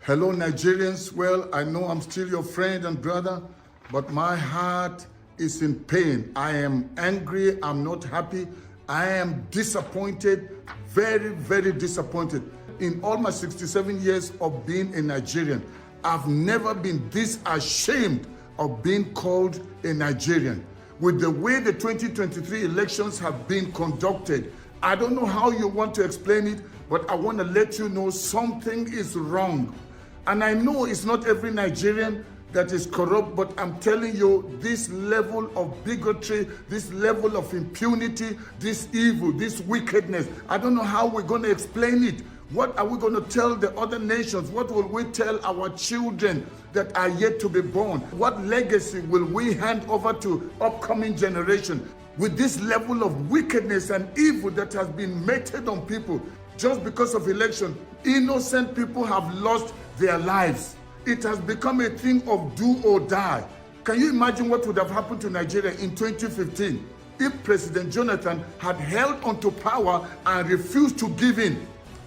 Hello, Nigerians. Well, I know I'm still your friend and brother, but my heart is in pain. I am angry. I'm not happy. I am disappointed, very, very disappointed. In all my 67 years of being a Nigerian, I've never been this ashamed of being called a Nigerian. With the way the 2023 elections have been conducted, I don't know how you want to explain it, but I want to let you know something is wrong. And I know it's not every Nigerian that is corrupt, but I'm telling you, this level of bigotry, this level of impunity, this evil, this wickedness, I don't know how we're going to explain it. What are we going to tell the other nations? What will we tell our children that are yet to be born? What legacy will we hand over to upcoming generation? With this level of wickedness and evil that has been meted on people just because of election, innocent people have lost their lives. It has become a thing of do or die. Can you imagine what would have happened to Nigeria in 2015 if President Jonathan had held onto power and refused to give in?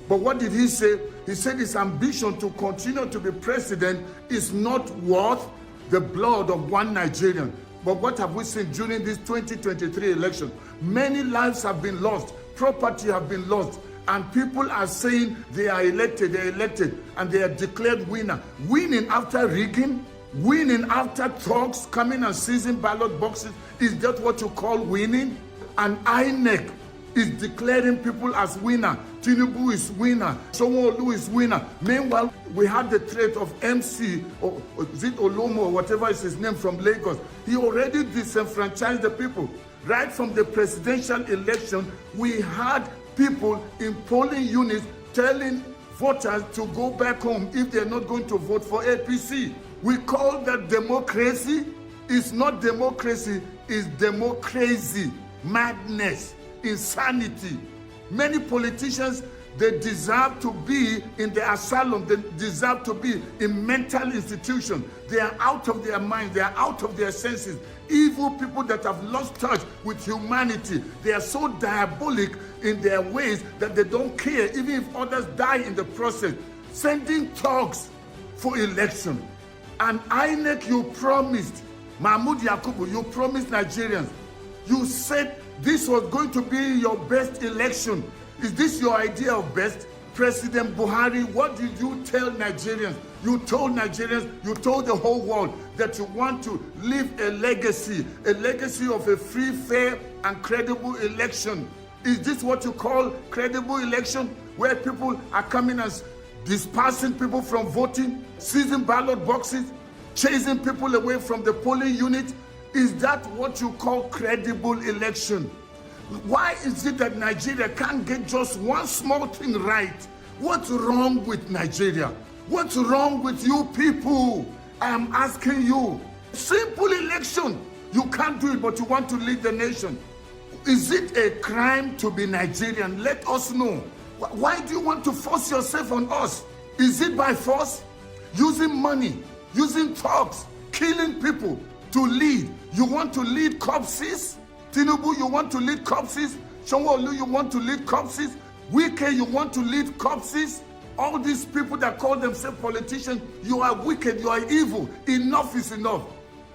But what did he say? He said his ambition to continue to be president is not worth the blood of one Nigerian. But what have we seen during this 2023 election? Many lives have been lost, property have been lost, and people are saying they are elected, and they are declared winner. Winning after rigging? Winning after thugs coming and seizing ballot boxes? Is that what you call winning? And INEC is declaring people as winner. Tinubu is winner. Sanwo-Olu is winner. Meanwhile, we had the threat of MC, or is it Olomo, or whatever is his name, from Lagos. He already disenfranchised the people. Right from the presidential election, we had people in polling units telling voters to go back home if they're not going to vote for APC. We call that democracy. It's not democracy, it's democracy, madness, insanity. Many politicians, they deserve to be in the asylum, they deserve to be in mental institutions. They are out of their minds, they are out of their senses. Evil people that have lost touch with humanity. They are so diabolic in their ways that they don't care, even if others die in the process. Sending thugs for election. And INEC, you promised, Mahmoud Yakubu, you promised Nigerians, you said this was going to be your best election. Is this your idea of best? President Buhari, what did you tell Nigerians? You told Nigerians, you told the whole world that you want to leave a legacy of a free, fair, and credible election. Is this what you call credible election? Where people are coming and dispersing people from voting, seizing ballot boxes, chasing people away from the polling unit? Is that what you call credible election? Why is it that Nigeria can't get just one small thing right? What's wrong with Nigeria? What's wrong with you people? I am asking you. Simple election. You can't do it, but you want to lead the nation. Is it a crime to be Nigerian? Let us know. Why do you want to force yourself on us? Is it by force? Using money, using thugs, killing people to lead. You want to lead corpses? Tinubu, you want to lead corpses? Sanwo-Olu, you want to lead corpses? Wike, you want to lead corpses? All these people that call themselves politicians, you are wicked, you are evil. Enough is enough.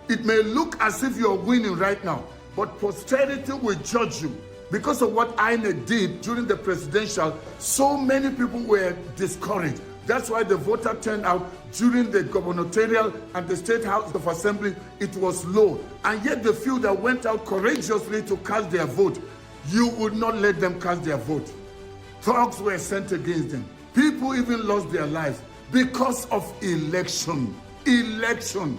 It may look as if you are winning right now, but posterity will judge you. Because of what INEC did during the presidential, so many people were discouraged. That's why the voter turnout during the gubernatorial and the State House of Assembly, it was low. And yet the few that went out courageously to cast their vote, you would not let them cast their vote. Thugs were sent against them. People even lost their lives because of election. Election.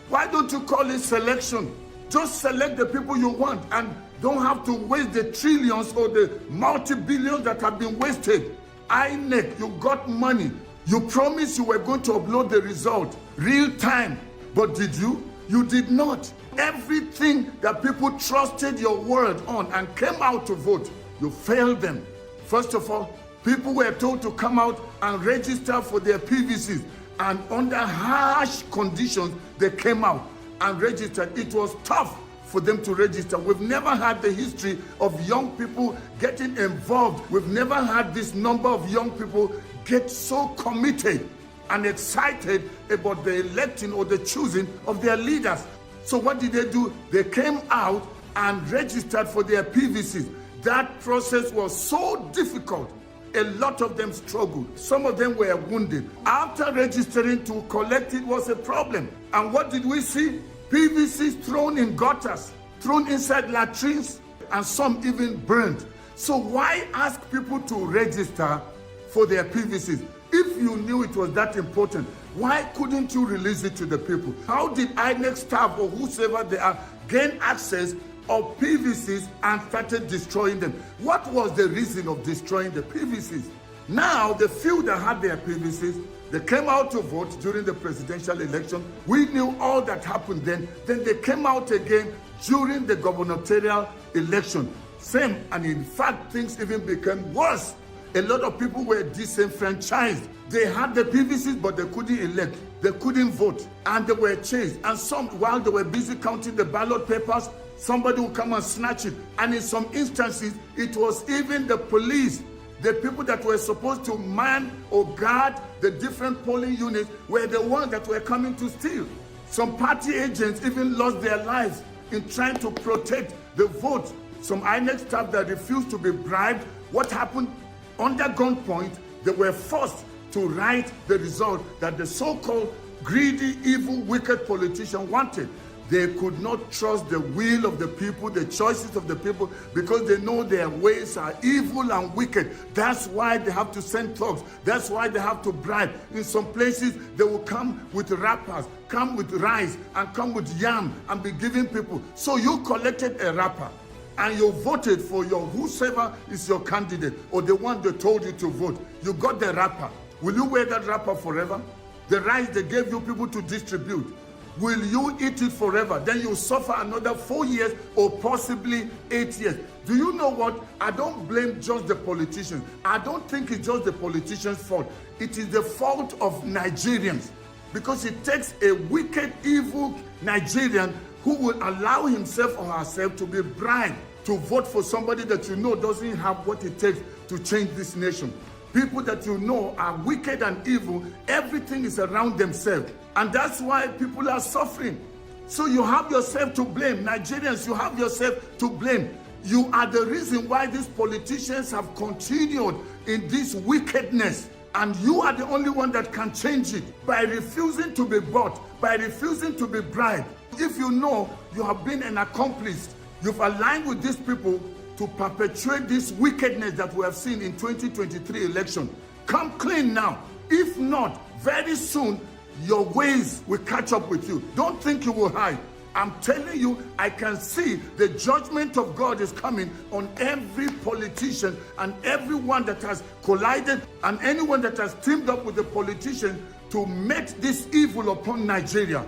Why don't you call it selection? Just select the people you want and don't have to waste the trillions or the multi-billions that have been wasted. INEC, you got money. You promised you were going to upload the result real time, but did you? You did not. Everything that people trusted your word on and came out to vote, you failed them. First of all, people were told to come out and register for their PVCs, and under harsh conditions, they came out and registered. It was tough for them to register. We've never had the history of young people getting involved. We've never had this number of young people get so committed and excited about the electing or the choosing of their leaders. So what did they do? They came out and registered for their PVCs. That process was so difficult. A lot of them struggled. Some of them were wounded. After registering to collect it was a problem. And what did we see? PVCs thrown in gutters, thrown inside latrines, and some even burned. So why ask people to register for their PVCs? If you knew it was that important, why couldn't you release it to the people? How did INEC staff or whosoever they are gain access of PVCs and started destroying them? What was the reason of destroying the PVCs? Now, the few that had their PVCs, they came out to vote during the presidential election. We knew all that happened then. Then they came out again during the gubernatorial election. Same, and in fact, things even became worse. A lot of people were disenfranchised. They had the PVCs, but they couldn't elect. They couldn't vote, and they were chased. And some, while they were busy counting the ballot papers, somebody would come and snatch it. And in some instances, it was even the police, the people that were supposed to man or guard the different polling units, were the ones that were coming to steal. Some party agents even lost their lives in trying to protect the vote. Some INEC staff that refused to be bribed. What happened? Under gunpoint, they were forced to write the result that the so-called greedy, evil, wicked politician wanted. They could not trust the will of the people, the choices of the people, because they know their ways are evil and wicked. That's why they have to send thugs. That's why they have to bribe. In some places, they will come with wrappers, come with rice, and come with yam, and be giving people. So you collected a wrapper, and you voted for your whosoever is your candidate, or the one they told you to vote. You got the wrapper. Will you wear that wrapper forever? The rice they gave you people to distribute, will you eat it forever? Then you suffer another 4 years or possibly 8 years. Do you know what? I don't blame just the politicians. I don't think it's just the politicians' fault. It is the fault of Nigerians, because it takes a wicked, evil Nigerian who will allow himself or herself to be bribed to vote for somebody that you know doesn't have what it takes to change this nation. People that you know are wicked and evil. Everything is around themselves. And that's why people are suffering. So you have yourself to blame. Nigerians, you have yourself to blame. You are the reason why these politicians have continued in this wickedness. And you are the only one that can change it by refusing to be bought, by refusing to be bribed. If you know you have been an accomplice, you've aligned with these people to perpetuate this wickedness that we have seen in 2023 election, come clean now. If not, very soon, your ways will catch up with you. Don't think you will hide. I'm telling you, I can see the judgment of God is coming on every politician and everyone that has collided and anyone that has teamed up with the politician to make this evil upon Nigeria.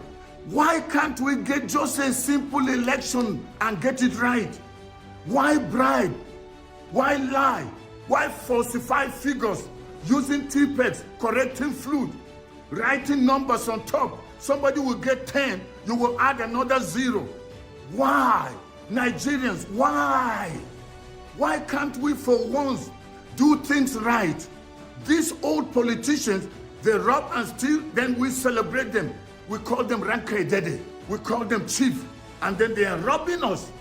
Why can't we get just a simple election and get it right? Why bribe? Why lie? Why falsify figures? Using T-pegs, correcting flute, writing numbers on top. Somebody will get 10, you will add another 0. Why? Nigerians, why? Why can't we for once do things right? These old politicians, they rob and steal, then we celebrate them. We call them Rankaidede. We call them chief. And then they are robbing us.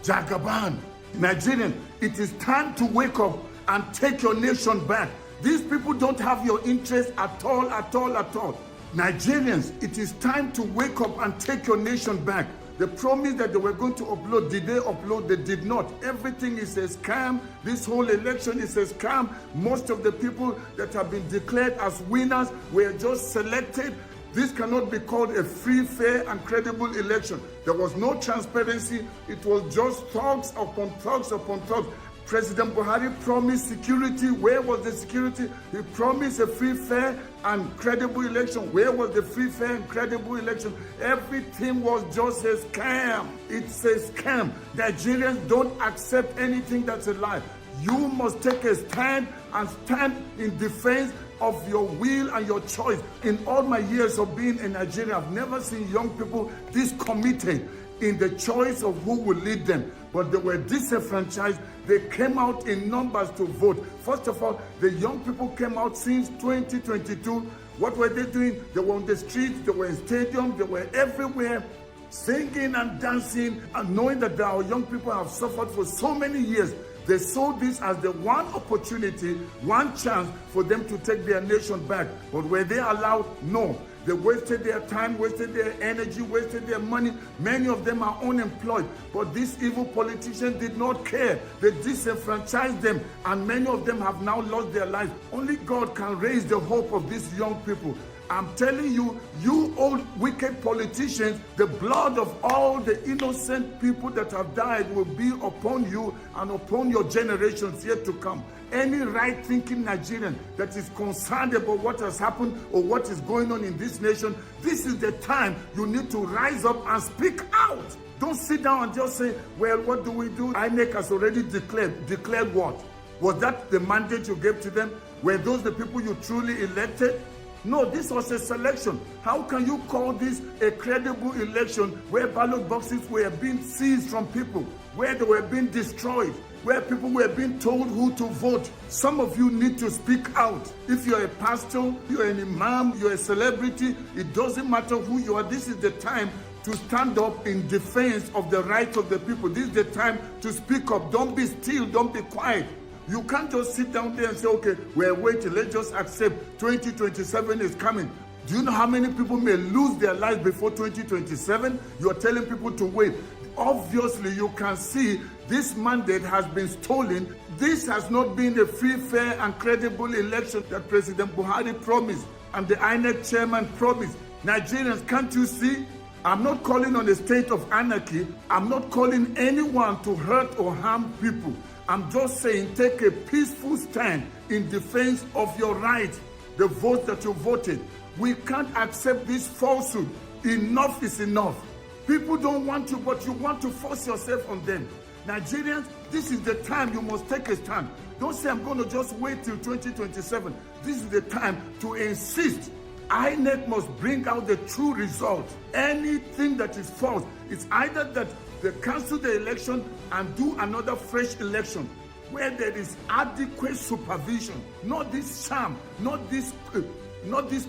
Jagaban. Nigerian, it is time to wake up and take your nation back. These people don't have your interest at all, at all, at all. Nigerians, it is time to wake up and take your nation back. The promise that they were going to upload, did they upload? They did not. Everything is a scam. This whole election is a scam. Most of the people that have been declared as winners were just selected. This cannot be called a free, fair, and credible election. There was no transparency. It was just thugs upon thugs upon thugs. President Buhari promised security. Where was the security? He promised a free, fair, and credible election. Where was the free, fair, and credible election? Everything was just a scam. It's a scam. Nigerians don't accept anything that's a lie. You must take a stand and stand in defense of your will and your choice. In all my years of being in Nigeria, I've never seen young people this committed in the choice of who will lead them. But they were disenfranchised. They came out in numbers to vote. First of all, the young people came out since 2022 What were they doing? They were on the streets, they were in stadiums, they were everywhere, singing and dancing, and knowing that our young people have suffered for so many years. They saw this as the one opportunity, one chance for them to take their nation back. But were they allowed? No. They wasted their time, wasted their energy, wasted their money. Many of them are unemployed. But these evil politicians did not care. They disenfranchised them, and many of them have now lost their lives. Only God can raise the hope of these young people. I'm telling you, you old wicked politicians, the blood of all the innocent people that have died will be upon you and upon your generations yet to come. Any right-thinking Nigerian that is concerned about what has happened or what is going on in this nation, this is the time you need to rise up and speak out. Don't sit down and just say, well, what do we do? INEC has already declared. Declared what? Was that the mandate you gave to them? Were those the people you truly elected? No, this was a selection. How can you call this a credible election where ballot boxes were being seized from people, where they were being destroyed, where people were being told who to vote? Some of you need to speak out. If you're a pastor, you're an imam, you're a celebrity, it doesn't matter who you are. This is the time to stand up in defense of the rights of the people. This is the time to speak up. Don't be still, don't be quiet. You can't just sit down there and say, okay, we're waiting, let's just accept 2027 is coming. Do you know how many people may lose their lives before 2027? You're telling people to wait. Obviously, you can see this mandate has been stolen. This has not been a free, fair, and credible election that President Buhari promised and the INEC chairman promised. Nigerians, can't you see? I'm not calling on a state of anarchy. I'm not calling anyone to hurt or harm people. I'm just saying take a peaceful stand in defense of your right, the vote that you voted. We can't accept this falsehood. Enough is enough. People don't want you, but you want to force yourself on them. Nigerians, this is the time you must take a stand. Don't say, I'm going to just wait till 2027. This is the time to insist. INEC must bring out the true result. Anything that is false, it's either that they cancel the election and do another fresh election where there is adequate supervision, not this sham, not this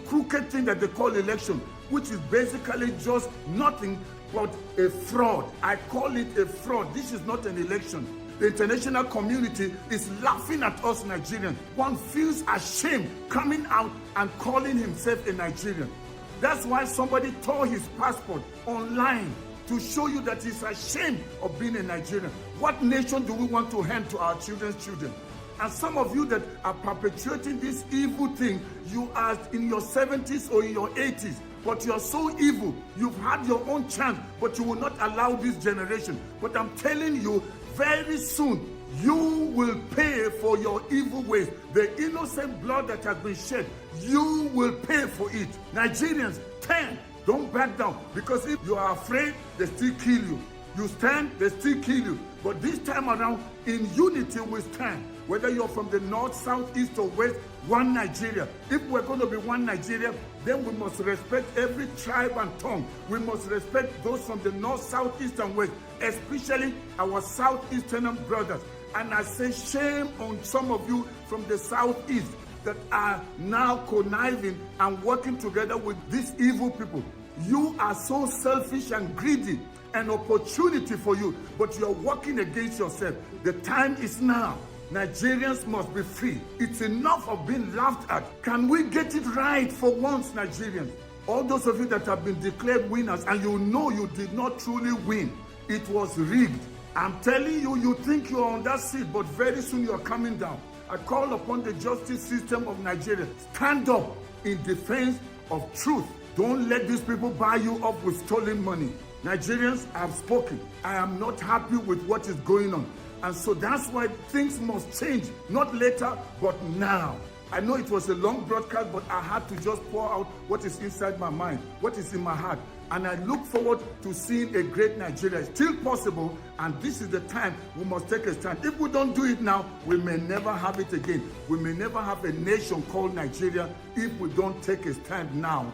crooked thing that they call election, which is basically just nothing but a fraud. I call it a fraud. This is not an election. The international community is laughing at us Nigerians. One feels ashamed coming out and calling himself a Nigerian. That's why somebody tore his passport online to show you that he's ashamed of being a Nigerian. What nation do we want to hand to our children's children? And some of you that are perpetuating this evil thing, you are in your 70s or in your 80s, but you're so evil. You've had your own chance, but you will not allow this generation. But I'm telling you, very soon, you will pay for your evil ways. The innocent blood that has been shed, you will pay for it. Nigerians, stand. Don't back down, because if you are afraid, they still kill you. You stand, they still kill you. But this time around, in unity we stand. Whether you're from the north, south, east, or west, one Nigeria. If we're going to be one Nigeria, then we must respect every tribe and tongue. We must respect those from the north, south, east, and west, especially our southeastern brothers. And I say shame on some of you from the southeast that are now conniving and working together with these evil people. You are so selfish and greedy, an opportunity for you, but you're working against yourself. The time is now. Nigerians must be free. It's enough of being laughed at. Can we get it right for once, Nigerians? All those of you that have been declared winners and you know you did not truly win, it was rigged. I'm telling you, you think you're on that seat, but very soon you're coming down. I call upon the justice system of Nigeria. Stand up in defense of truth. Don't let these people buy you up with stolen money. Nigerians, I have spoken. I am not happy with what is going on. And so that's why things must change, not later, but now. I know it was a long broadcast, but I had to just pour out what is inside my mind, what is in my heart. And I look forward to seeing a great Nigeria. It's still possible, and this is the time we must take a stand. If we don't do it now, we may never have it again. We may never have a nation called Nigeria if we don't take a stand now.